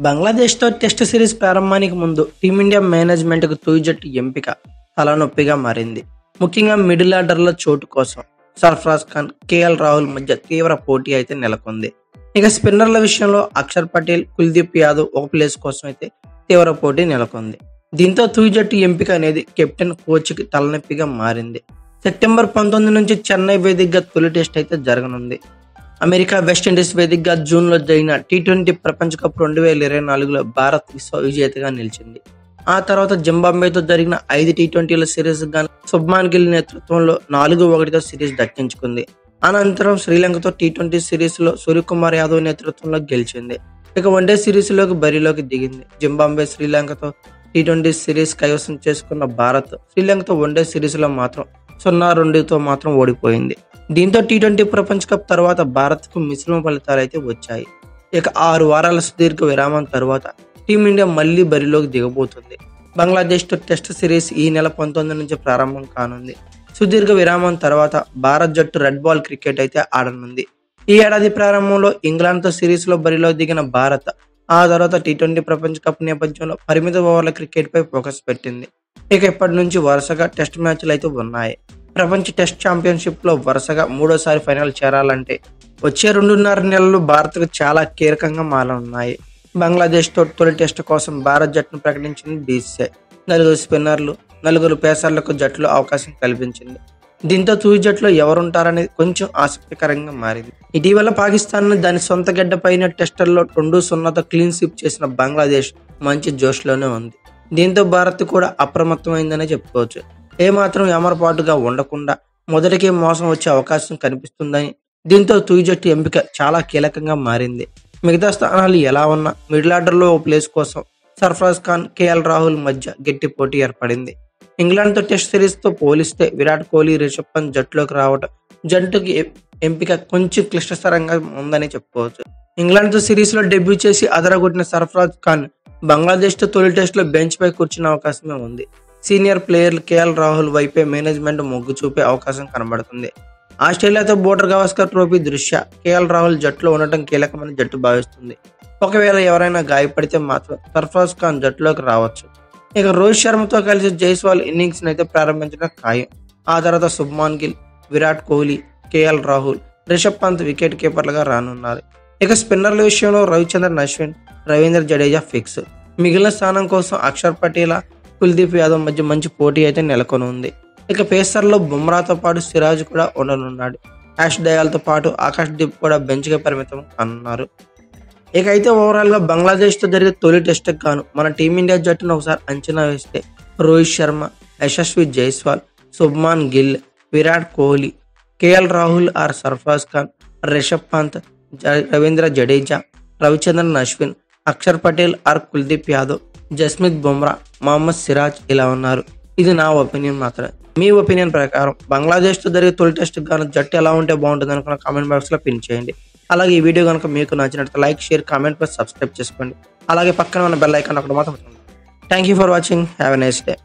బంగ్లాదేశ్తో test series ప్రారంభానికి ముందు team India మేనేజ్మెంట్కు తుది జట్టు ఎంపిక తలనొప్పిగా మారింది. ముఖ్యంగా మిడిల్ ఆర్డర్లో చోటు కోసం సర్ఫరాజ్ ఖాన్, కేఎల్ రాహుల్ మధ్య తీవ్ర పోటీ అయితే నెలకొంది. ఇక స్పిన్నర్ల విషయంలో అక్షర్ పటేల్, కుల్దీప్ యాదవ్ ఒక ప్లేస్ కోసం అయితే తీవ్ర పోటీ నెలకొంది. దీంతో తుది జట్టు ఎంపిక అనేది కెప్టెన్, కోచ్కి తలనొప్పిగా మారింది. సెప్టెంబర్ 19 నుంచి చెన్నై వేదికగా తొలి టెస్ట్ అయితే జరగనుంది. అమెరికా, వెస్టిండీస్ వేదికగా జూన్లో జరిగిన టీ20 ప్రపంచ కప్ 2024లో భారత్ విశ్వ విజేతగా నిలిచింది. ఆ తర్వాత జింబాబ్వేతో జరిగిన 5 టీ20ల సిరీస్ గాను శుభ్మాన్ గిల్ నేతృత్వంలో 4-1తో సిరీస్ దక్కించుకుంది. అనంతరం శ్రీలంకతో టీ20 సిరీస్లో సూర్యకుమార్ యాదవ్ నేతృత్వంలో గెలిచింది. ఇక వన్డే సిరీస్లోకి బరిలోకి దిగింది. జింబాబ్వే, శ్రీలంకతో టీ20 సిరీస్ కైవసం చేసుకున్న భారత్ శ్రీలంకతో వన్డే సిరీస్లో మాత్రం 0-2తో మాత్రం ఓడిపోయింది. దీంతో టీ20 ప్రపంచ కప్ తర్వాత భారత్కు మిశ్రమ ఫలితాలు అయితే వచ్చాయి. ఇక 6 వారాల సుదీర్ఘ విరామం తర్వాత టీమిండియా మళ్లీ బరిలోకి దిగబోతుంది. బంగ్లాదేశ్తో టెస్ట్ సిరీస్ ఈ నెల 19 నుంచి ప్రారంభం కానుంది. సుదీర్ఘ విరామం తర్వాత భారత్ జట్టు రెడ్ బాల్ క్రికెట్ అయితే ఆడనుంది. ఈ ఏడాది ప్రారంభంలో ఇంగ్లాండ్తో సిరీస్లో బరిలో దిగిన భారత్ ఆ తర్వాత టీ20 ప్రపంచ కప్ నేపథ్యంలో పరిమిత ఓవర్ల క్రికెట్ పై ఫోకస్ పెట్టింది. ఇక ఇప్పటి నుంచి వరుసగా టెస్ట్ మ్యాచ్లు అయితే ఉన్నాయి. ప్రపంచ టెస్ట్ ఛాంపియన్షిప్ లో వరుసగా 3వ ఫైనల్ చేరాలంటే వచ్చే 2.5 నెలలు భారత్కు చాలా కీలకంగా మారనున్నాయి. బంగ్లాదేశ్ తో తొలి టెస్ట్ కోసం భారత్ జట్టును ప్రకటించింది బీసీసీఐ. 4 స్పిన్నర్లు, 4 పేసర్లకు జట్టులో అవకాశం కల్పించింది. దీంతో తుది జట్టులో ఎవరుంటారనేది కొంచెం ఆసక్తికరంగా మారింది. ఇటీవల పాకిస్తాన్ దాని సొంత గడ్డపైన టెస్టుల్లో 2-0తో క్లీన్ స్వీప్ చేసిన బంగ్లాదేశ్ మంచి జోష్లోనే ఉంది. దీంతో భారత్ కూడా అప్రమత్తమైందనే చెప్పుకోవచ్చు. ఏమాత్రం ఎమరపాటుగా ఉండకుండా మొదటికే మోసం వచ్చే అవకాశం కనిపిస్తుందని, దీంతో తుది జట్టు ఎంపిక చాలా కీలకంగా మారింది. మిగతా స్థానాలు ఎలా ఉన్నా మిడిల్ ఆర్డర్లో ఓ ప్లేస్ కోసం సర్ఫరాజ్ ఖాన్, కేఎల్ రాహుల్ మధ్య గట్టి పోటీ ఏర్పడింది. ఇంగ్లాండ్తో టెస్ట్ సిరీస్తో పోలిస్తే విరాట్ కోహ్లీ, రిషబ్ పంత్ జట్టులోకి రావడం జట్టుకి ఎంపిక కొంచెం క్లిష్టతరంగా ఉందని చెప్పుకోవచ్చు. ఇంగ్లాండ్తో సిరీస్లో డెబ్యూ చేసి అదరగొట్టిన సర్ఫరాజ్ ఖాన్ బంగ్లాదేశ్తో తొలి టెస్టులో బెంచ్ పై కూర్చునే అవకాశమే ఉంది. సీనియర్ ప్లేయర్లు కేఎల్ రాహుల్ వైపే మేనేజ్మెంట్ మొగ్గు చూపే అవకాశం కనబడుతుంది. ఆస్ట్రేలియాతో బోర్డర్ గవాస్కర్ ట్రోఫీ దృష్ట్యా కేఎల్ రాహుల్ జట్టులో ఉండటం కీలకమని జట్టు భావిస్తుంది. ఒకవేళ ఎవరైనా గాయపడితే మాత్రం సర్ఫరాజ్ ఖాన్ జట్టులోకి రావచ్చు. ఇక రోహిత్ శర్మతో కలిసి జైస్వాల్ ఇన్నింగ్స్ అయితే ప్రారంభించడం ఖాయం. ఆ తర్వాత శుభ్మాన్ గిల్, విరాట్ కోహ్లీ, కేఎల్ రాహుల్, రిషబ్ పంత్ వికెట్ కీపర్లుగా రానున్నారు. ఇక స్పిన్నర్ల విషయంలో రవిచంద్రన్ అశ్విన్, రవీంద్ర జడేజా ఫిక్స్. మిగిలిన స్థానం కోసం అక్షర్ పటేల్, కుల్దీప్ యాదవ్ మధ్య మంచి పోటీ అయితే నెలకొని ఉంది. ఇక పేసర్లో బుమ్రాతో పాటు సిరాజ్ కూడా ఉండనున్నాడు. యాష్ దయాల్తో పాటు ఆకాష్ దీప్ కూడా బెంచ్గా పరిమితం కానున్నారు. ఇక అయితే ఓవరాల్గా బంగ్లాదేశ్తో జరిగే తొలి టెస్ట్కి గాను మన టీమిండియా జట్టును ఒకసారి అంచనా వేస్తే Rohit Sharma, Yashasvi Jaiswal, Shubman Gill, Virat Kohli, KL Rahul or Sarfaraz Khan, Rishabh Pant, Ravindra Jadeja, Ravichandran Ashwin, Axar Patel or Kuldeep Yadav, Jasprit Bumrah, Mohammed Siraj ఇలా ఉన్నారు. ఇది నా ఒపీనియన్ మాత్రమే. మీ ఒపీనియన్ ప్రకారం బంగ్లాదేశ్తో జరిగే తొలి టెస్ట్ గాను జట్టు ఎలా ఉంటే బాగుంటుంది అనుకున్న కామెంట్ బాక్స్లో పిన్ చేయండి. అలాగే ఈ వీడియో కనుక మీకు నచ్చినట్లయితే like, share, comment plus subscribe చేసుకోండి. అలాగే పక్కన ఉన్న బెల్ ఐకాన్ అక్కడ మాత్రం. Thank you for watching. Have a nice day.